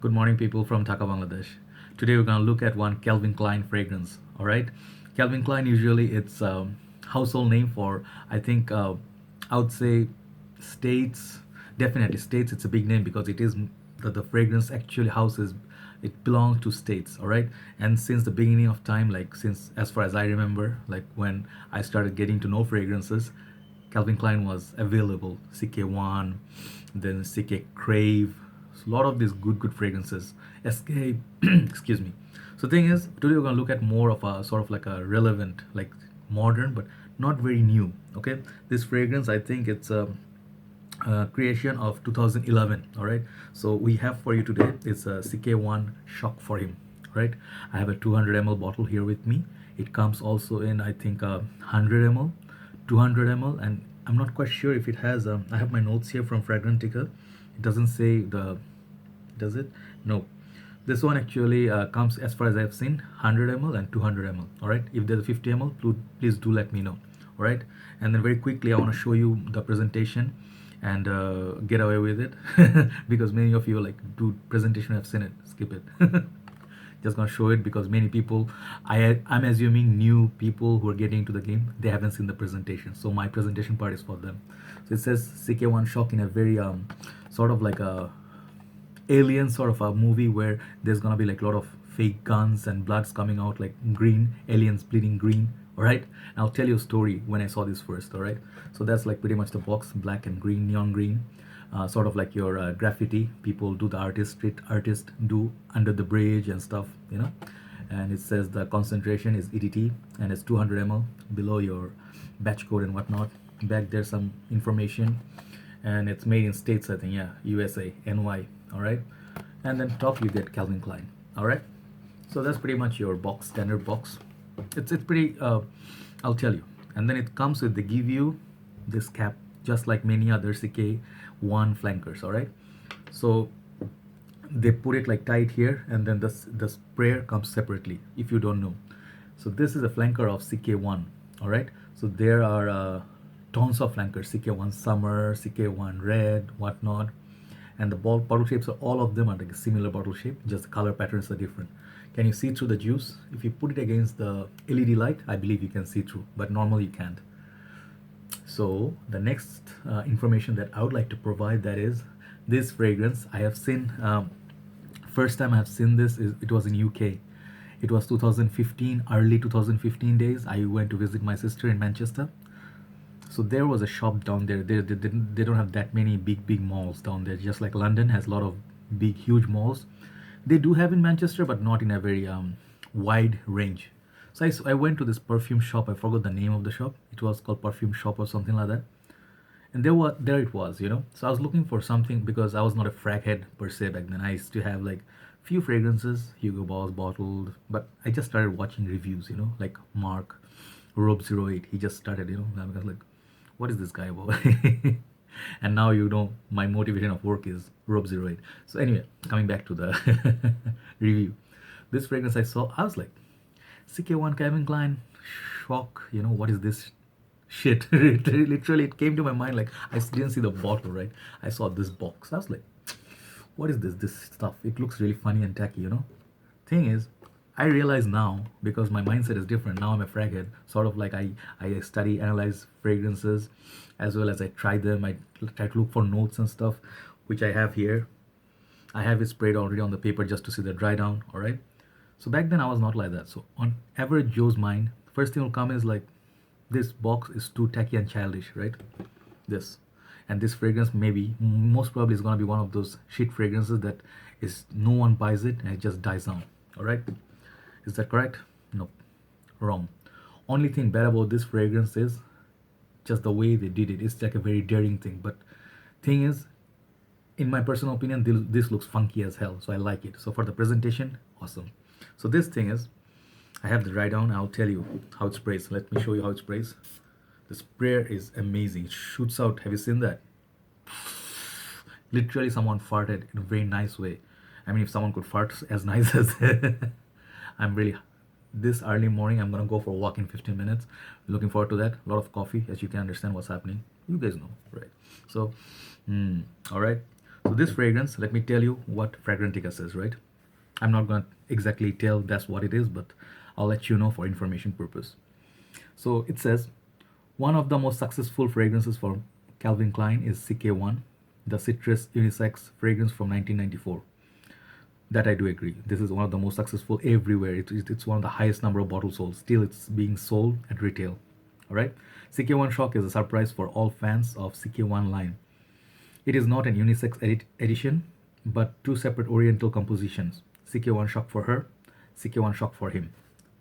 Good morning, people from Dhaka, Bangladesh. Today we're gonna look at one Calvin Klein fragrance. All right, Calvin Klein usually it's a household name for I think I would say states. Definitely states. It's a big name because it is the fragrance actually houses. It belongs to states. All right, and since the beginning of time, like since as far as I remember, like when I started getting to know fragrances, Calvin Klein was available. CK1, then CK Crave, a lot of these good fragrances. Escape, excuse me. So thing is, today we're gonna look at more of a sort of like a relevant, like modern, but not very new. Okay, this fragrance I think it's a creation of 2011. All right, so we have for you today it's a CK1 shock for him. Right, I have a 200 ml bottle here with me. It comes also in I think a 100 ml, 200 ml, and I'm not quite sure if it has I have my notes here from Fragrantica. It doesn't say the, does it? No. This one actually comes, as far as I've seen, 100 ml and 200 ml. All right, if there's a 50 ml, please do let me know. All right, and then very quickly I want to show you the presentation and get away with it because many of you are like, dude, presentation, I've seen it, skip it. Just gonna show it because many people, I'm assuming new people who are getting into the game, they haven't seen the presentation, so my presentation part is for them. So it says CK1 shock in a very sort of like a alien sort of a movie where there's gonna be like a lot of fake guns and bloods coming out like green, aliens bleeding green. All right, and I'll tell you a story when I saw this first. All right, so that's like pretty much the box, black and green, neon green, sort of like your graffiti people do, the street artists do under the bridge and stuff, you know. And it says the concentration is EDT and it's 200 ml below your batch code and whatnot. Back there's some information, and it's made in states, I think. Yeah, USA, NY. All right, and then top you get Calvin Klein. All right, so that's pretty much your box, standard box. It's pretty I'll tell you. And then it comes with, they give you this cap just like many other CK1 flankers. All right, so they put it like tight here, and then the sprayer comes separately if you don't know. So this is a flanker of CK1. All right, so there are tons of flankers, CK1 summer, CK1 red, whatnot, and the bottle shapes are, all of them are like a similar bottle shape, just the color patterns are different. Can you see through the juice? If you put it against the LED light, I believe you can see through, but normally you can't. So the next information that I would like to provide, that is this fragrance I have seen, first time I have seen this is, it was in UK. It was 2015, early 2015 days. I went to visit my sister in Manchester. So there was a shop down there. They don't have that many big malls down there, just like London has a lot of big huge malls. They do have in Manchester, but not in a very wide range. So I went to this perfume shop. I forgot the name of the shop. It was called Perfume Shop or something like that. And there it was, you know. So I was looking for something because I was not a frag head per se back then. I used to have like few fragrances, Hugo Boss bottled, but I just started watching reviews, you know, like Mark, Rob 08. He just started, you know. I was like, what is this guy about? And now you know my motivation of work is Rob 08. So anyway, coming back to the review, this fragrance I saw, I was like, CK1 Calvin Klein shock, you know, what is this shit? Literally it came to my mind, like I didn't see the bottle, right? I saw this box. I was like, what is this stuff? It looks really funny and tacky, you know. Thing is, I realize now, because my mindset is different. Now I'm a frag head. Sort of like I study, analyze fragrances, as well as I try them. I try to look for notes and stuff, which I have here. I have it sprayed already on the paper just to see the dry down. All right. So back then I was not like that. So on average Joe's mind, first thing will come is like, this box is too tacky and childish, right? This. And this fragrance maybe, most probably is gonna be one of those shit fragrances that is, no one buys it and it just dies down. All right. Is that correct? No, wrong. Only thing bad about this fragrance is just the way they did it. It's like a very daring thing. But thing is, in my personal opinion, this looks funky as hell. So I like it. So for the presentation, awesome. So this thing is, I have the dry down. I'll tell you how it sprays. Let me show you how it sprays. The sprayer is amazing. It shoots out. Have you seen that? Literally someone farted in a very nice way. I mean, if someone could fart as nice as I'm really, this early morning I'm gonna go for a walk in 15 minutes. Looking forward to that. A lot of coffee, as you can understand what's happening. You guys know, right? So all right, So this fragrance, let me tell you what Fragrantica says, right? I'm not going to exactly tell that's what it is, but I'll let you know for information purpose. So it says one of the most successful fragrances for Calvin Klein is CK1, the citrus unisex fragrance from 1994. That I do agree. This is one of the most successful everywhere. It's one of the highest number of bottles sold. Still, it's being sold at retail. All right. CK1 Shock is a surprise for all fans of CK1 line. It is not an unisex edition, but two separate oriental compositions. CK1 Shock for her, CK1 Shock for him.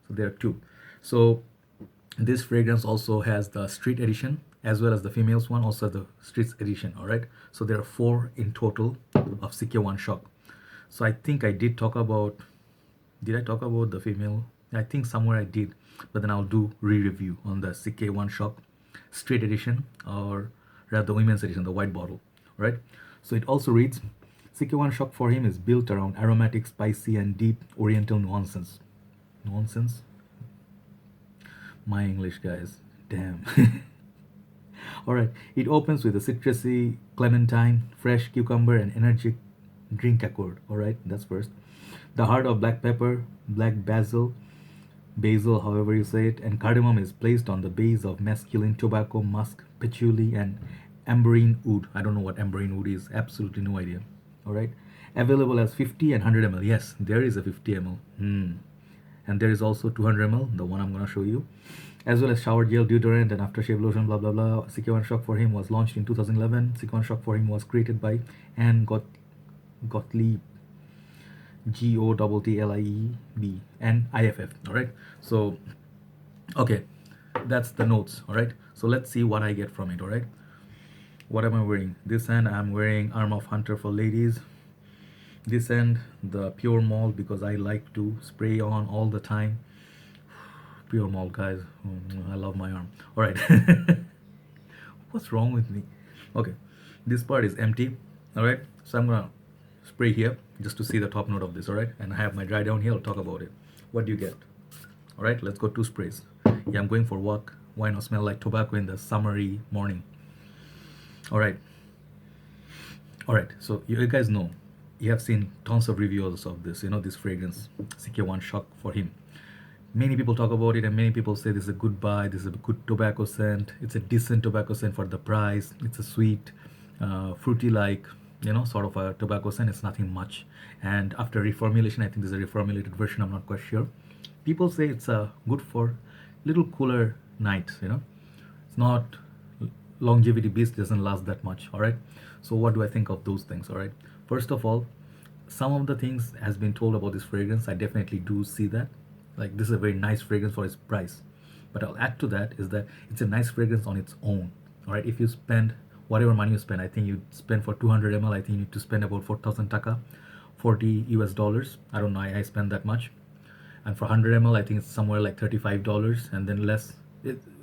So there are two. So this fragrance also has the street edition as well as the females one, also the streets edition. All right. So there are four in total of CK1 Shock. So I think I did talk about, did I talk about the female? I think somewhere I did, but then I'll do re-review on the CK1 Shock straight edition, or rather the women's edition, the white bottle, right? So it also reads, CK1 Shock for him is built around aromatic, spicy, and deep oriental nuances. Nonsense? My English, guys. Damn. All right. It opens with a citrusy, clementine, fresh cucumber, and energetic drink accord. All right, that's first. The heart of black pepper, black basil, however you say it, and cardamom is placed on the base of masculine tobacco, musk, patchouli, and ambrene wood. I don't know what ambrene wood is. Absolutely no idea. All right. Available as 50 and 100 ml. Yes, there is a 50 ml. And there is also 200 ml, the one I'm gonna show you, as well as shower gel, deodorant, and aftershave lotion. Blah blah blah. CK1 Shock for him was launched in 2011. CK1 Shock for him was created by Ann Gottlieb, Gottlieb and IFF. All right. So, okay, that's the notes. All right. So let's see what I get from it. All right. What am I wearing? This end I'm wearing Arm of Hunter for ladies. This end the pure malt because I like to spray on all the time. Pure malt, guys. I love my arm. All right. What's wrong with me? Okay. This part is empty. All right. So I'm gonna spray here just to see the top note of this. All right, and I have my dry down here. I'll talk about it. What do you get? All right, let's go two sprays. Yeah, I'm going for walk. Why not smell like tobacco in the summery morning? All right, so you guys know, you have seen tons of reviews of this, this fragrance, CK1 Shock for him. Many people talk about it and many people say this is a good buy, this is a good tobacco scent, it's a decent tobacco scent for the price, it's a sweet, fruity like, sort of a tobacco scent. It's nothing much. And after reformulation, I think there's a reformulated version, I'm not quite sure. People say it's good for little cooler nights, It's not longevity based, doesn't last that much, all right? So what do I think of those things, all right? First of all, some of the things has been told about this fragrance, I definitely do see that. Like, this is a very nice fragrance for its price. But I'll add to that is that it's a nice fragrance on its own, all right? If you spend whatever money you spend, I think you spend for 200 ml, I think you need to spend about 4,000 taka, 40 US dollars. I don't know, I spend that much. And for 100 ml, I think it's somewhere like $35, and then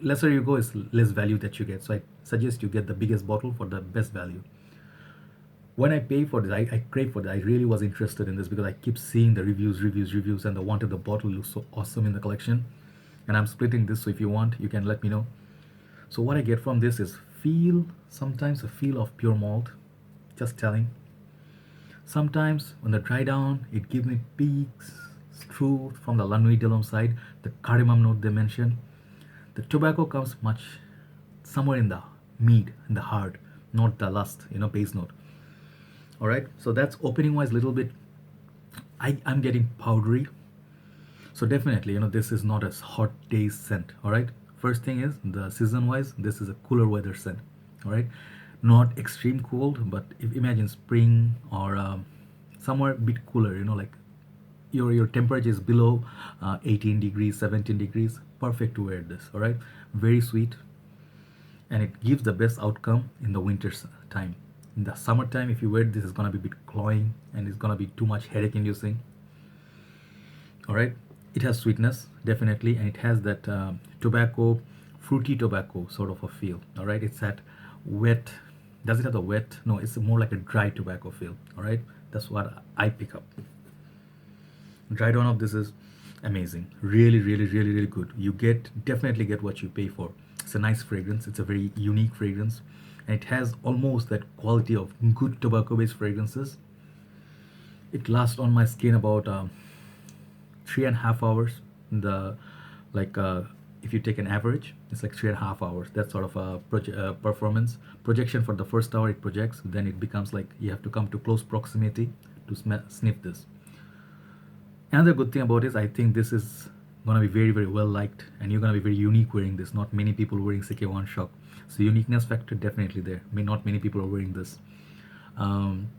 lesser you go is less value that you get. So I suggest you get the biggest bottle for the best value. When I pay for this, I crave for this. I really was interested in this because I keep seeing the reviews, and the wanted the bottle looks so awesome in the collection. And I'm splitting this, so if you want, you can let me know. So what I get from this is sometimes a feel of pure malt, just telling. Sometimes when the dry down, it gives me peaks through from the La Nuit de l'Homme side, the cardamom note they mention. The tobacco comes much somewhere in the mid, in the heart, not the last, base note. All right, so that's opening wise little bit. I'm getting powdery. So definitely, this is not a hot day scent. All right. First thing is the season wise, this is a cooler weather scent. All right, not extreme cold, but if imagine spring or somewhere a bit cooler, like your temperature is below 18 degrees, 17 degrees, perfect to wear this. All right, very sweet, and it gives the best outcome in the winter time. In the summertime, if you wear this, it's gonna be a bit cloying and it's gonna be too much headache inducing. All right, it has sweetness definitely, and it has that fruity tobacco sort of a feel. All right, it's that wet. Does it have the wet? No, it's more like a dry tobacco feel. All right, that's what I pick up. Dry down of this is amazing. Really, really, really, really good. You definitely get what you pay for. It's a nice fragrance. It's a very unique fragrance. and it has almost that quality of good tobacco based fragrances. It lasts on my skin about 3.5 hours. The like if you take an average, it's like 3.5 hours. That sort of a performance projection. For the first hour it projects, then it becomes like you have to come to close proximity to sniff this. Another good thing about it is I think this is gonna be very very well liked, and you're gonna be very unique wearing this. Not many people wearing CK1 Shock, so uniqueness factor definitely there. Not many people are wearing this. Um,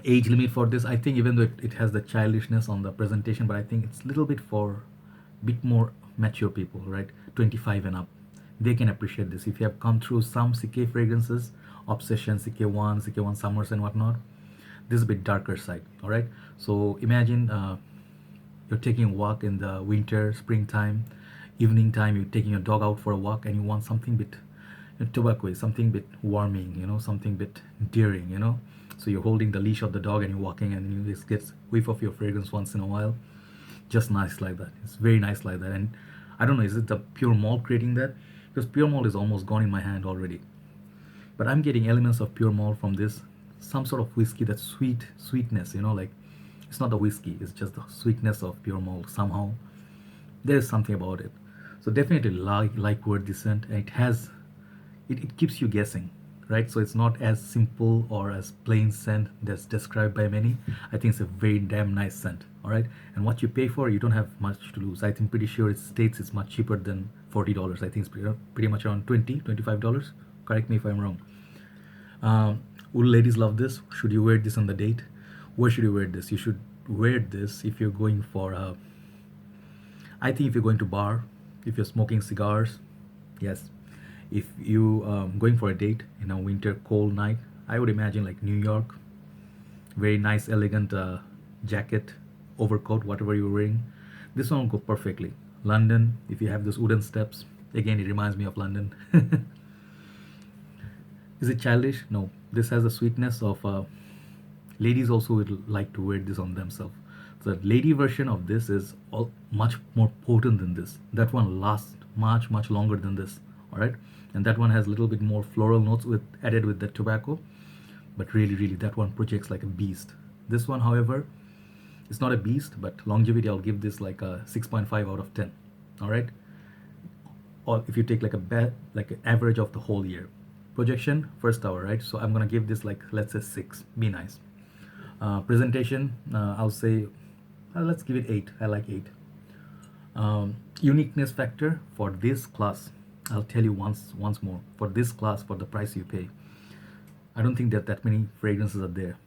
Age limit for this, I think, even though it has the childishness on the presentation, but I think it's a little bit for bit more mature people, right? 25 and up, they can appreciate this. If you have come through some CK fragrances, Obsession, CK1 Summers and whatnot, this is a bit darker side. All right, so imagine you're taking a walk in the winter, springtime, evening time. You're taking your dog out for a walk, and you want something bit tobacco, something bit warming, something bit daring, So you're holding the leash of the dog and you're walking, and you just get whiff of your fragrance once in a while. Just nice like that. It's very nice like that. And I don't know, is it the pure malt creating that? Because pure malt is almost gone in my hand already. But I'm getting elements of pure malt from this. Some sort of whiskey, that sweetness, like it's not the whiskey, it's just the sweetness of pure malt somehow. There is something about it. So definitely like word descent, and it keeps you guessing, right? So it's not as simple or as plain scent that's described by many. I think it's a very damn nice scent, all right? And what you pay for, you don't have much to lose. I think pretty sure it states it's much cheaper than $40. I think it's pretty much around $25. Correct me if I'm wrong. Will ladies love this? Should you wear this on the date? Where should you wear this? You should wear this if you're going for I think if you're going to bar, if you're smoking cigars, yes. If you going for a date in a winter cold night, I would imagine like New York, very nice elegant jacket, overcoat, whatever you're wearing, this one will go perfectly. London, if you have those wooden steps, again it reminds me of London. Is it childish? No, this has the sweetness of ladies also would like to wear this on themselves. The lady version of this is much more potent than this. That one lasts much longer than this, all right? And that one has a little bit more floral notes added with the tobacco, but really that one projects like a beast. This one, however, it's not a beast, but longevity, I'll give this like a 6.5 out of 10, all right? Or if you take like like an average of the whole year. Projection, first hour, right? So I'm gonna give this like, let's say 6, be nice. Presentation, I'll say, let's give it 8. I like 8. Uniqueness factor for this class, I'll tell you once more, for this class, for the price you pay, I don't think that many fragrances are there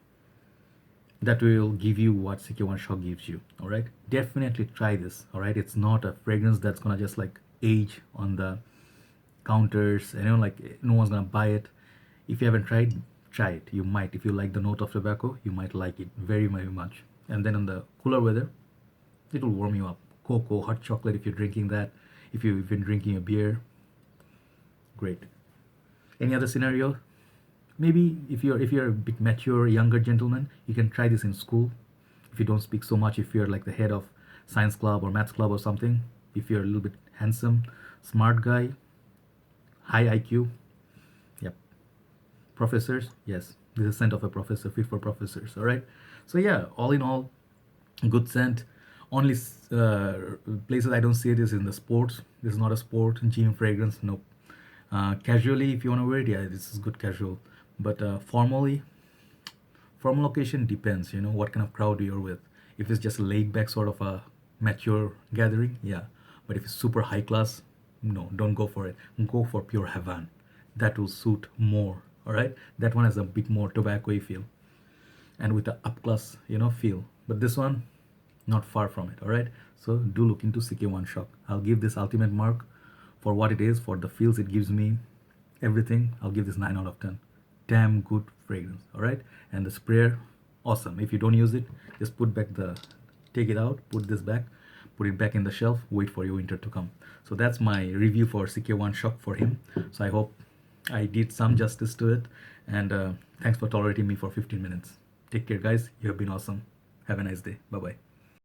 that will give you what CK1 Shock gives you, all right? Definitely try this, all right? It's not a fragrance that's gonna just like age on the counters, like no one's gonna buy it. If you haven't tried, try it. You might. If you like the note of tobacco, you might like it very much. And then in the cooler weather, it will warm you up. Cocoa, hot chocolate, if you're drinking that, if you've been drinking a beer, great. Any other scenario? Maybe if you're a bit mature, younger gentleman, you can try this in school. If you don't speak so much, if you're like the head of science club or maths club or something, if you're a little bit handsome, smart guy, high IQ, yep. Professors, yes, this is scent of a professor, fit for professors, all right? So yeah, all in all, good scent. Only places I don't see this in the sports. This is not a sport gym fragrance, nope. Casually, if you want to wear it, yeah, this is good casual. But formally, formal occasion depends, what kind of crowd you're with. If it's just a laid back sort of a mature gathering, yeah. But if it's super high class, no, don't go for it. Go for pure Havana. That will suit more, all right? That one has a bit more tobacco-y feel, and with the up class, feel. But this one, not far from it, all right? So do look into CK1 Shock. I'll give this ultimate mark for what it is, for the feels it gives me, everything. I'll give this 9 out of 10. Damn good fragrance, all right? And the sprayer, awesome. If you don't use it, just take it out, put this back, put it back in the shelf, wait for your winter to come. So that's my review for CK1 Shock for him. So I hope I did some justice to it, and thanks for tolerating me for 15 minutes. Take care, guys. You have been awesome. Have a nice day. Bye-bye.